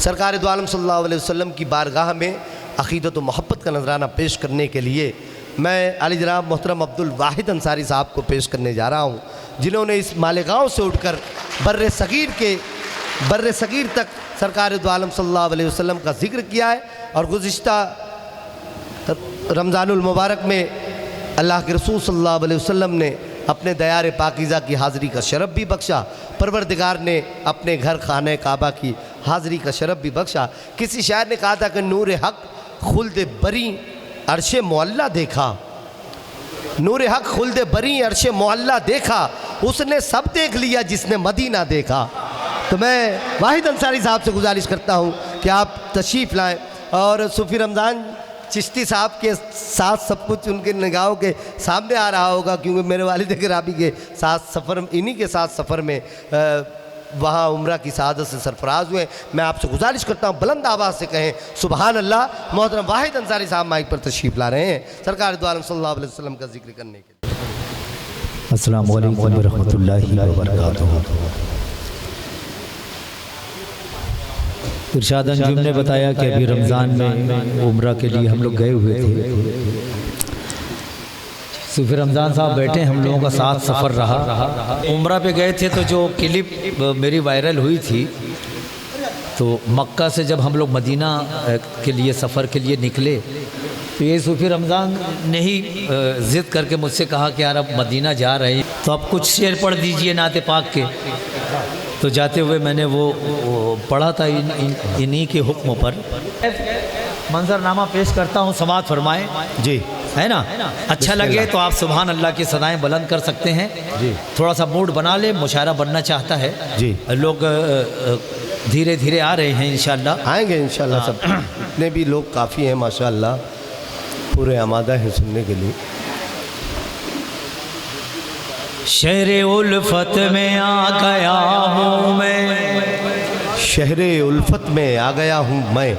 सरकार दो आलम सल्लल्लाहु अलैहि वसल्लम की बारगाह में अक़ीदत व मोहब्बत का नजराना पेश करने के लिए मैं आली जनाब मोहतरम अब्दुल वाहिद अंसारी साहब को पेश करने जा रहा हूँ, जिन्होंने इस मालेगांव से उठकर बर्रे सगीर तक सरकार दो आलम सल्लल्लाहु अलैहि वसल्लम का जिक्र किया है। और गुज़िश्ता रमज़ानुल मुबारक में अल्लाह के रसूल सल्लल्लाहु अलैहि वसल्लम ने अपने दयार पाकीज़ा की हाज़िरी का शरफ़ भी बख्शा। परवरदिगार ने अपने घर खाने काबा की हाज़िरी का शरफ़ भी बख्शा। किसी शायर ने कहा था कि नूर हक़ खुल्द बरी अर्शे मुअल्ला देखा, नूर हक़ खुल्द बरी अर्शे मुअल्ला देखा, उसने सब देख लिया जिसने मदीना देखा। तो मैं वाहिद अंसारी साहब से गुजारिश करता हूँ कि आप तशरीफ़ लाएँ और सूफ़ी रमज़ान चिश्ती साहब के साथ सब कुछ उनके निगाहों के सामने आ रहा होगा, क्योंकि मेरे वालिद गिरामी के साथ सफ़र, इन्हीं के साथ सफ़र में वहाँ उम्रा की सआदत से सरफराज हुए। मैं आपसे गुजारिश करता हूँ बुलंद आवाज़ से कहें सुबहान अल्लाह। मोहतरम वाहिद अंसारी साहब माइक पर तशरीफ़ ला रहे हैं सरकार दो आलम सल्लल्लाहु अलैहि वसल्लम का जिक्र करने के लिए। अस्सलामु अलैकुम व रहमतुल्लाहि व बरकातुहू। इरशाद अंजुम ने बताया कि अभी रमज़ान में उम्रा के लिए हम लोग गए हुए थे। सूफी रमज़ान साहब बैठे, हम लोगों का साथ सफ़र रहा। उम्रा पे गए थे तो जो क्लिप मेरी वायरल हुई थी, तो मक्का से जब हम लोग मदीना के लिए सफ़र के लिए निकले तो ये सूफी रमज़ान ने ही ज़िद करके मुझसे कहा कि यार अब मदीना जा रहे हैं तो अब कुछ शेर पढ़ दीजिए नाते पाक के। तो जाते हुए मैंने वो पढ़ा था इन्हीं के हुक्म पर। मंजरनामा पेश करता हूँ, समाअत फरमाएं जी, है ना। अच्छा लगे तो आप सुभान अल्लाह की सदाएं बुलंद कर सकते हैं जी। थोड़ा सा मूड बना ले, मुशायरा बनना चाहता है जी। लोग धीरे धीरे आ रहे हैं, इंशाअल्लाह आएंगे इंशाअल्लाह। सब इतने भी लोग काफ़ी हैं माशाअल्लाह, पूरे आमादा हैं सुनने के लिए। शहरे उल्फत में आ गया हूँ मैं, शहरे उल्फत में आ गया हूँ मैं,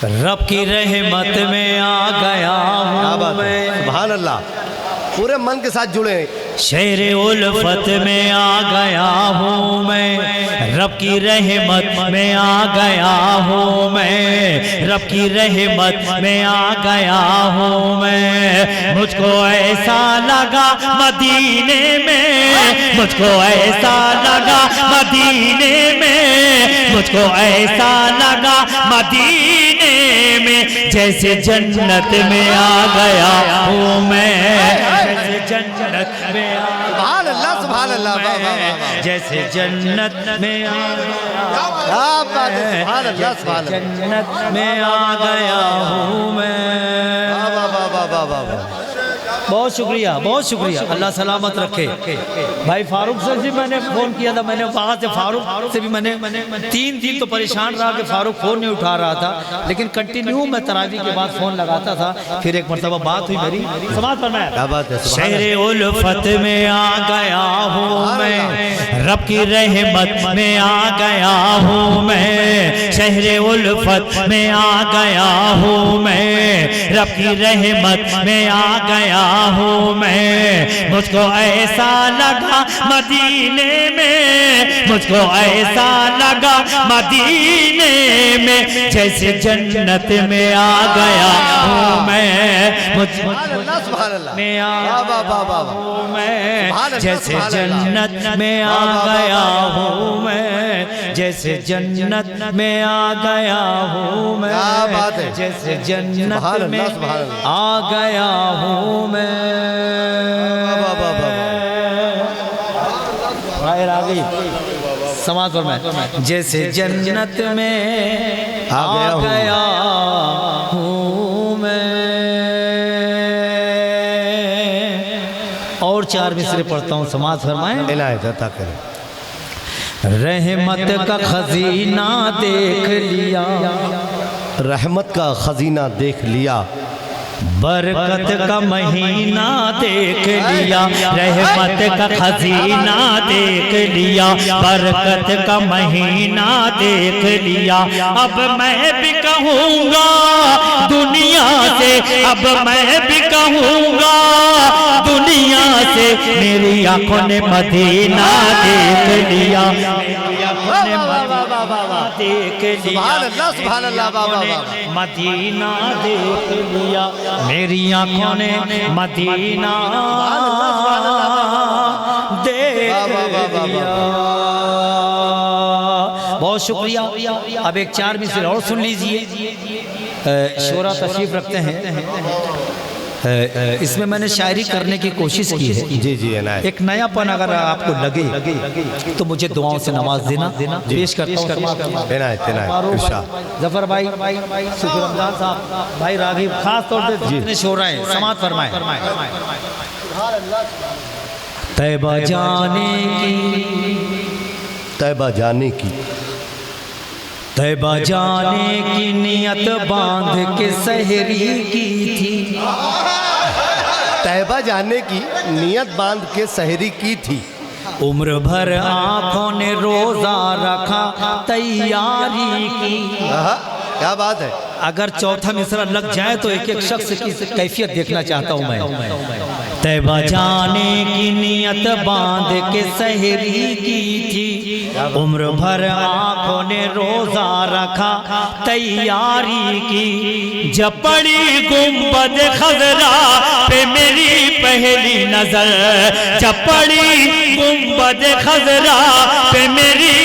रब की रहमत में आ गया हूँ मैं। सुभान अल्लाह, पूरे मन के साथ जुड़े। शहरे उल्फत में आ गया हूँ मैं, रब की रहमत में आ गया हूँ मैं, रब की रहमत में आ गया हूँ मैं। मुझको ऐसा लगा मदीने में, मुझको ऐसा लगा मदीने में, मुझको ऐसा लगा मदीने में, जैसे जन्नत में आ गया हूँ मैं, जैसे जन्नत में सुभान अल्लाह, सुभान अल्लाह, जैसे जन्नत में आ गया, जन्नत में आ गया हूँ मैं। बहुत शुक्रिया, बहुत शुक्रिया, अल्लाह सलामत रखे। भाई फारूक सर जी, मैंने फ़ोन किया था, मैंने वहाँ से फारूक से भी मैंने 3 दिन तो परेशान रहा कि फारूक फ़ोन नहीं उठा रहा था, लेकिन कंटिन्यू मैं तरावी के बाद फ़ोन लगाता था। फिर एक मरतबा बात हुई मेरी, समाअत फरमाया। क्या बात है। शहरे उल्फत में आ गया हूँ मैं, रब की रहमत में आ गया हूँ मैं, शहरे उल्फत में आ गया हूँ मैं, रब की रहमत में आ गया हूँ मैं। मुझको ऐसा लगा मदीने में, मुझको ऐसा लगा मदीने में, जैसे जन्नत में आ गया हूँ मैं, मुझको में आ हूँ मैं, जैसे जन्नत में आ गया हूँ मैं, जैसे जन्नत में आ गया हूँ मैं, जैसे जन्नत में आ गया हूँ मैं। आ गई समाज पर मैं, जैसे जन्नत में आ गया हूँ मैं। और 4 मिसरे पढ़ता हूँ, समाज फरमाएं। इलाही अता करें। रहमत का खजीना देख लिया, रहमत का खजीना देख लिया, बरकत का महीना देख लिया, रहमत का खजीना देख लिया, बरकत का महीना देख लिया। अब मैं भी कहूँगा दुनिया से, अब मैं भी कहूँगा दुनिया से, मेरी आँखों ने मदीना देख लिया, मेरी आँखों ने मदीना देख लिया, सुभान अल्लाह, सुभान अल्लाह, वाह, वाह, वाह। मदीना देख लिया, मेरी आंखों ने मदीना देख लिया। बहुत शुक्रिया। अब एक 4 मिसरे और सुन लीजिए। शोरा तशरीफ रखते हैं। इसमें मैंने शायरी करने की कोशिश की है। जी जी इनायत। एक नयापन अगर आपको लगे तो मुझे दुआओं से नवाज देना। पेश करता हूं इनायत इरशाद। जफर भाई, शुक्र रमजान साहब, भाई राघव, खास तौर पे जितने शोरा हैं समात फरमाएं। तैबा जाने की, तैबा जाने की, तैबा जाने की नियत बांध के सहरी की थी। तैबा जाने की नियत बांध के सहरी की थी। उम्र भर आंखों ने रोजा रखा तैयारी की। क्या बात है। अगर चौथा मिसरा लग जाए तो एक एक शख्स की कैफियत देखना चाहता हूं मैं। तैबा जाने की नियत बांध के सहरी की थी, उम्र भर आंखों ने रोजा रखा तैयारी की। जब पड़ी गुंबद खजरा पे मेरी पहली नजर, जब पड़ी गुंबद खजरा पे मेरी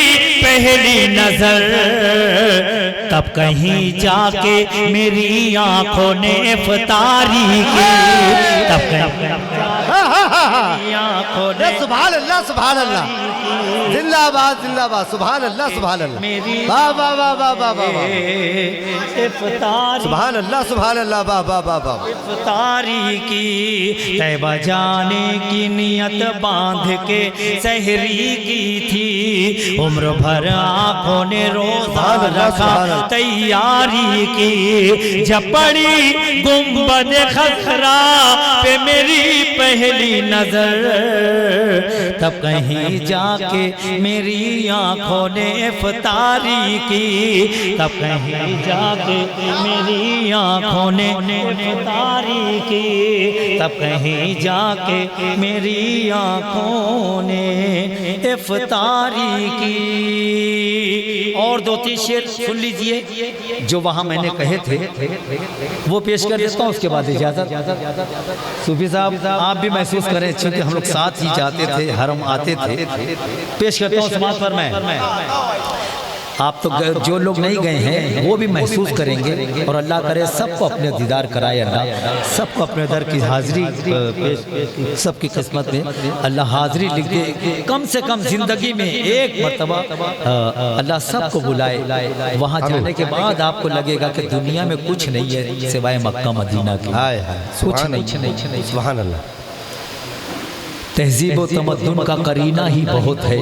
पहली नजर, तब कहीं जाके मेरी आंखों ने इफ्तारी की। तब कहीं आंखों ने सुभान अल्लाह, सुभान अल्लाह, जिंदाबाद जिंदाबाद, सुभान अल्लाह, सुभान अल्लाह, वाह वाह वाह वाह वाह वाह, इफ्तारी, सुभान अल्लाह, सुभान अल्लाह, वाह वाह वाह वाह, इफ्तारी की। तैबा जाने की नियत बांध के सहरी की थी, उम्र भर आंखों ने रोजा रखा तैयारी की। जब पड़ी गुंबद खजरा पे मेरी पहली नजर, तब कहीं जाके मेरी आंखों ने इफ्तारी की। तब कहीं जाके मेरी आंखों ने इफ्तारी की। तब कहीं जाके मेरी आंखों ने इफ्तारी की। और 2-3 शेर सुन लीजिए जो वहां मैंने कहे थे, वो पेश कर देता हूँ, उसके बाद इजाजत। सूफी साहब आप भी महसूस करें, चूंकि हम लोग साथ ही जाते थे, हरम आते थे। पेश करता हूँ समाज पर मैं। आप तो जो लोग नहीं गए हैं वो भी महसूस करेंगे, और अल्लाह करे सबको अपने दीदार कराए, अल्लाह सबको अपने दर की हाजिरी, सबकी किस्मत में अल्लाह हाजिरी लिख दे। कम से कम जिंदगी में एक मरतबा अल्लाह सबको बुलाए। वहाँ जाने के बाद आपको लगेगा कि दुनिया में कुछ नहीं है सिवाय मक्का मदीना की, कुछ नहीं। सुभान अल्लाह। तहजीब व तमद्दुन का करीना ही बहुत है,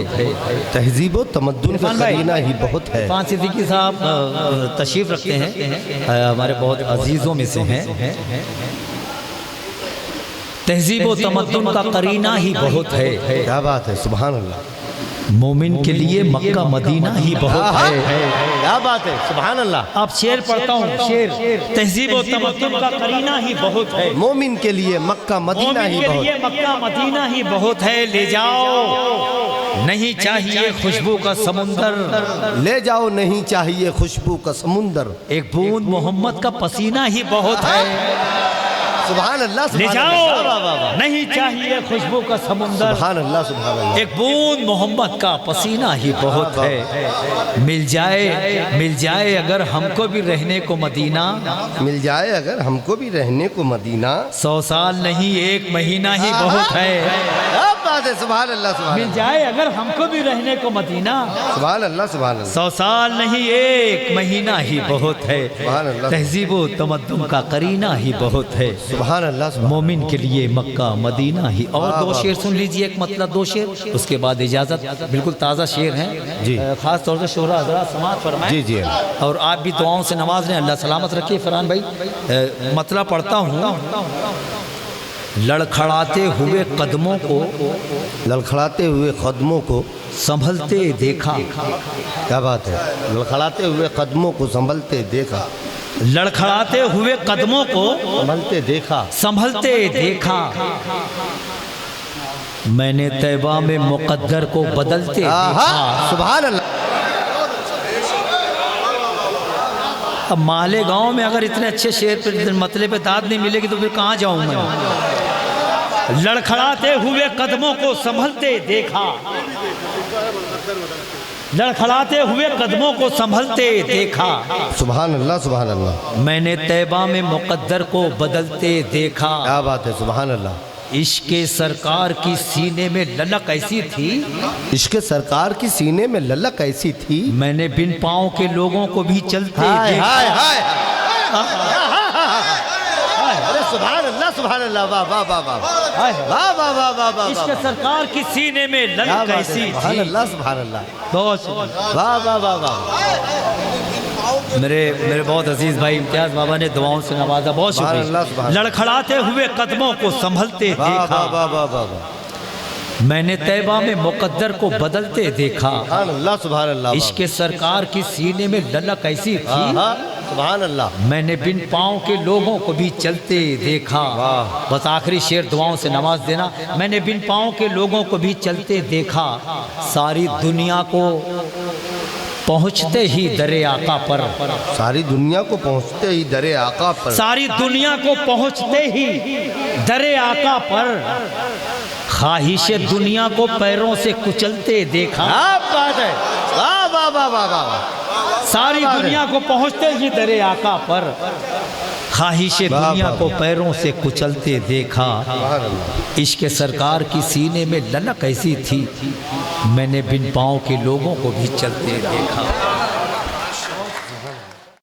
तहजीब व तमद्दुन का करीना ही बहुत है। इरफान सिद्दीकी साहब तशरीफ रखते हैं, हमारे बहुत अजीजों में से हैं। तहजीब व तमद्दुन का करीना ही बहुत है। क्या बात है, सुभान अल्लाह। मोमिन के लिए मक्का मदीना ही बहुत है। क्या बात है, सुभान अल्लाह। आप शेर पढ़ता हूँ, शेर। तहजीब व तमद्दुन का करीना ही बहुत है, मोमिन के लिए मक्का मदीना ही बहुत है। मक्का मदीना ही बहुत है। ले जाओ नहीं चाहिए खुशबू का समुंदर, ले जाओ नहीं चाहिए खुशबू का समुंदर, एक बूंद मोहम्मद का पसीना ही बहुत है। सुभान अल्लाह, ले जाओ नहीं चाहिए खुशबू का समुंदर, सुभान अल्लाह, सुभान अल्लाह। एक बूंद मोहम्मद का पसीना ही बहुत है। मिल जाए अगर हमको भी रहने को मदीना, मिल जाए अगर हमको भी रहने को मदीना, 100 साल नहीं 1 महीना ही बहुत है। क्या बात है, सुभान अल्लाह, सुभान मिल जाए अगर हमको भी रहने को मदीना, सुभान अल्लाह, सुभान अल्लाह। 100 साल नहीं 1 महीना ही बहुत है। सुभान अल्लाह। तहजीब व तमद्दुन का करीना ही बहुत है। सुभान अल्लाह। मोमिन के लिए मक्का मदीना ही। और 2 शेर सुन लीजिए, एक मतलब 2 शेर, उसके बाद इजाजत। बिल्कुल ताज़ा शेर हैं जी, खास तौर से शोरा हज़रात समाअत फरमाएं। जी जी। और आप भी दुआओं से नवाज लें, अल्लाह सलामत रखिए। फरहान भाई मतलब पढ़ता हूँ। लड़खड़ाते हुए कदमों को, लड़खड़ाते हुए कदमों को संभलते देखा। क्या बात है, लड़खड़ाते हुए कदमों को संभलते देखा, लड़खड़ाते हुए कदमों को संभलते देखा, संभलते देखा। मैंने तैबा में मुकद्दर को बदलते देखा। सुभान अल्लाह। अब मालेगांव में अगर इतने अच्छे शेर पे मतले पे दाद नहीं मिलेगी तो फिर कहाँ जाऊँ मैं। लड़खड़ाते हुए कदमों को संभलते देखा, लड़खड़ाते हुए कदमों को संभलते देखा। सुभान अल्लाह सुभान अल्लाह। मैंने तैबा में मुकद्दर को बदलते देखा। क्या बात है, सुभान अल्लाह। इश्के सरकार की सीने में ललक ऐसी थी, इश्क सरकार की सीने में ललक ऐसी थी, मैंने बिन पाँव के लोगों को भी चलते हाय देखा। हाय हाय। अरे सुभान अल्लाह सुभान अल्लाह। वाह वाह वाह वाह वाह वाह वाह वाह वाह। इश्के सरकार की सीने में ललक ऐसी सुभान थी। अल्लाह सुभान अल्लाह। बहुत वाह वाह वाह वाह। मेरे बहुत अजीज भाई इम्तियाज बाबा ने दुआओं से नवाजा, बहुत सुभान अल्लाह, शुक्रिया। सुभान। लड़खड़ाते हुए कदमों को संभलते वाह देखा, वाह वाह वाह वाह वाह। मैंने तैबा में मुकद्दर को बदलते देखा। सुभान अल्लाह सुभान अल्लाह। इश्के सरकार की सीने में ललक ऐसी थी, सुभान अल्लाह। मैंने बिन पाँव के लोगों को भी चलते देखा। बस आखिरी शेर दुआओं से नवाज देना। मैंने बिन पाँव के लोगों को भी चलते देखा, सारी दुनिया को पहुँचते ही दरे आका पर, सारी दुनिया को पहुँचते ही दरे आका पर, सारी दुनिया को पहुँचते ही दरे आका पर, ख्वाहिश दुनिया को पैरों से कुचलते देखा। क्या बात है, वाह वाह वाह वाह वाह। सारी दुनिया को पहुँचते ही दरे आका पर, ख्वाहिश दुनिया को पैरों से कुचलते देखा। इश्क सरकार की सीने में ललक ऐसी थी, मैंने बिन पाँव के लोगों को भी चलते देखा।